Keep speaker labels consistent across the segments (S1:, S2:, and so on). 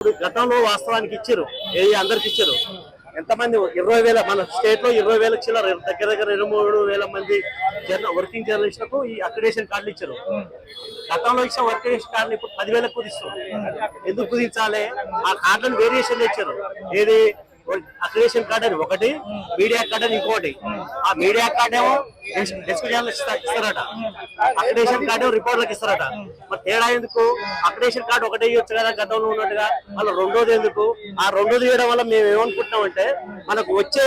S1: గతంలో వాస్తవానికి ఇచ్చారు, ఏది అందరికి ఇచ్చారు. ఎంతమంది 20,000 మన స్టేట్ లో 20,000 చిల్లర దగ్గర దగ్గర 23,000 మంది వర్కింగ్ జర్నలిస్టులకు ఈ అక్రిడేషన్ కార్డులు ఇచ్చారు. గతంలో ఇచ్చిన వర్కింగ్ కార్డులు ఇప్పుడు 10,000 కుదిస్తారు. ఎందుకు కుదించాలి? ఆ కార్డులను వేరియేషన్ ఇచ్చారు. ఏది అక్రిడేషన్ కార్డ్ అని ఒకటి, మీడియా కార్డ్ అని ఇంకోటి. ఆ మీడియా కార్డ్ ఏమో డెస్క్ జర్నలిస్ట్ ఇస్తారట, అక్రిడేషన్ కార్డు రిపోర్టర్లకు ఇస్తారట. మరి తేడా ఎందుకు? అక్రిడేషన్ కార్డు ఒకటే ఇవ్వచ్చు కదా గతంలో ఉన్నట్టుగా, మళ్ళీ రెండోది ఎందుకు? ఆ రెండోది ఇవ్వడం వల్ల మేము ఏమనుకుంటున్నామంటే మనకు వచ్చే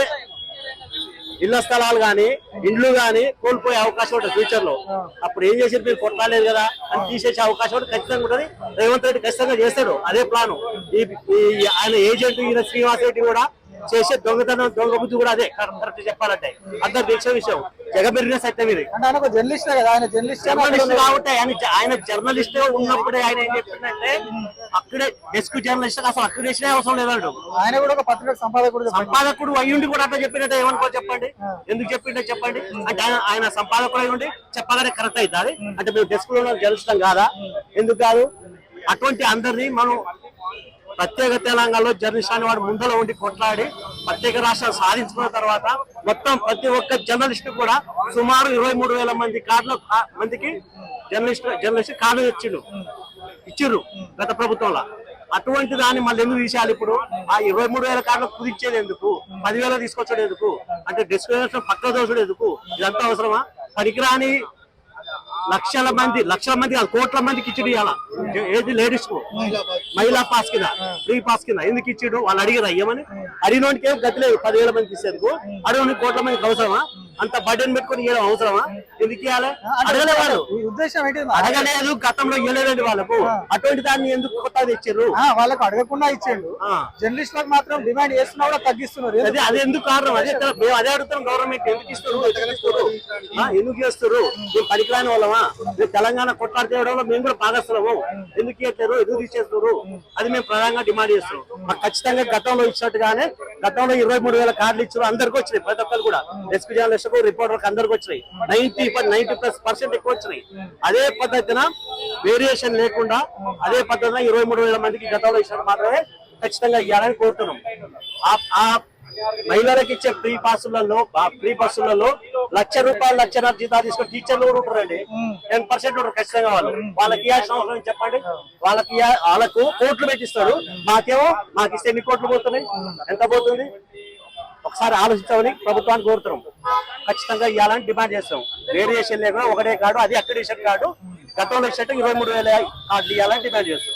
S1: ఇళ్ల స్థలాలు గాని ఇండ్లు గాని కోల్పోయే అవకాశం ఉంటుంది ఫ్యూచర్ లో. అప్పుడు ఏం చేసి మీరు కొట్టాలేదు కదా అని తీసేసే అవకాశం ఉంటుంది ఖచ్చితంగా ఉంటుంది. రేవంత్ రెడ్డి ఖచ్చితంగా చేస్తాడు అదే ప్లాను. ఆయన ఏజెంట్ ఈయన శ్రీనివాస్ రెడ్డి కూడా చేసే దొంగతనం దొంగ బుద్ధి కూడా అదే. కరెక్ట్ చెప్పాలంటే అందరు తెలిసే విషయం, జగబెరిగిన సత్యం ఇది. కాబట్టి ఆయన జర్నలిస్ట్ ఉన్నప్పుడే ఆయన ఏం చెప్పిందంటే అక్కడే డెస్క్ జర్నలిస్ట్ అసలు అక్రిడేషన్ అవసరం లేదండు.
S2: ఆయన కూడా ఒక పత్రిక
S1: సంపాదకుడు అయ్యుండి కూడా అట్లా చెప్పినట్టు ఏమనుకో చెప్పండి, ఎందుకు చెప్పిండే చెప్పండి. అంటే ఆయన సంపాదకుడు అయ్యుండి చెప్పగానే కరెక్ట్ అవుతుంది. అంటే మేము డెస్క్ లో గెలుస్తాం కాదా? ఎందుకు కాదు? అటువంటి అందరినీ మనం ప్రత్యేక తెలంగాణలో జర్నలిస్ట్ అని వాడు ముందలో ఉండి కొట్లాడి ప్రత్యేక రాష్ట్రాలు సాధించుకున్న తర్వాత మొత్తం ప్రతి ఒక్క జర్నలిస్ట్ కూడా సుమారు 23,000 మందికి జర్నలిస్ట్ కార్డు ఇచ్చిర్రు గత ప్రభుత్వంలో. అటువంటి దాన్ని మళ్ళీ ఎందుకు తీసేయాలి? ఇప్పుడు ఆ 23,000 కార్డులు కుదించేది ఎందుకు? 10,000 తీసుకొచ్చాడు ఎందుకు? అంటే డిస్క్రిమినేషన్ పక్క దోషుడు ఎందుకు? ఇదంతా అవసరమా? పనికిరాని లక్షల మంది కోట్ల మందికి ఇచ్చిండు. ఇలా ఏది లేడీస్ కు మహిళా పాస్ కింద ఫ్రీ పాస్ కింద ఎందుకు ఇచ్చిండు? వాళ్ళు అడిగారు అయ్యమని. అడిగినోడికి ఏం గతి లేదు. 10,000 మందికి ఇచ్చేందుకు అడిగిన కోట్ల మందికి అవసరమా? అంత బడ్జెట్ పెట్టుకుని ఇవ్వడం అవసరమా? ఎందుకు ఇవ్వాలి? అడగలే వాళ్ళు, అడగలేదు, గతంలో ఇవ్వలేదండి వాళ్ళకు. అటువంటి దాన్ని ఎందుకు కొత్తగా ఇచ్చారు?
S2: వాళ్ళకు అడగకుండా ఇచ్చారు. జర్నలిస్టులకు మాత్రం డిమాండ్ చేస్తున్నా కూడా తగ్గిస్తున్నారు.
S1: అది ఎందుకు కారణం? మేము అదే అడుగుతున్నాం. గవర్నమెంట్ ఎందుకు ఇస్తారు? ఎందుకు చేస్తారు? మేము పనికిరాని వాళ్ళమా? మేము తెలంగాణ కొట్లాడేయడంలో మేము కూడా భాగస్థలము. ఎందుకు ఇవ్వట్లేరు? ఎందుకు తీసేస్తారు? అది మేము ప్రధానంగా డిమాండ్ చేస్తున్నాం. మాకు ఖచ్చితంగా గతంలో ఇచ్చినట్టుగానే గతంలో 23,000 కార్డులు ఇచ్చారు. అందరికీ వచ్చినాయి, ప్రతి ఒక్కరు కూడా డెస్క్ జర్నలిస్ట్ రిపోర్టర్కి అందరికి వచ్చినాయి. 90+ ఎక్కువ వచ్చినాయి. అదే పద్ధతిన వేరియేషన్ లేకుండా అదే పద్ధతిన 23,000 మందికి గతంలో ఇచ్చినట్టు మాత్రమే ఖచ్చితంగా ఇవ్వాలని కోరుతున్నాం. ఆ మహిళలకు ఇచ్చే ఫ్రీ బస్సులలో ₹1,00,000 1,50,000 జీతాలు తీసుకొని టీచర్లు కూడా ఉంటారండి. 10% ఉంటారు ఖచ్చితంగా. వాళ్ళకి ఇవ్వాల్సిన అవసరం చెప్పండి. వాళ్ళకు కోట్లు పెట్టిస్తారు. మాకు ఇస్తే ఎన్ని కోట్లు పోతున్నాయి? ఎంత పోతుంది? ఒకసారి ఆలోచించామని ప్రభుత్వాన్ని కోరుతున్నాం. ఖచ్చితంగా ఇవ్వాలని డిమాండ్ చేస్తాం. వేరియేషన్ లేకుండా ఒకటే కార్డు, అది అక్రిడేషన్ కార్డు. గతంలో ఇచ్చినట్టు 23,000 కార్డులు ఇవ్వాలని డిమాండ్ చేస్తాం.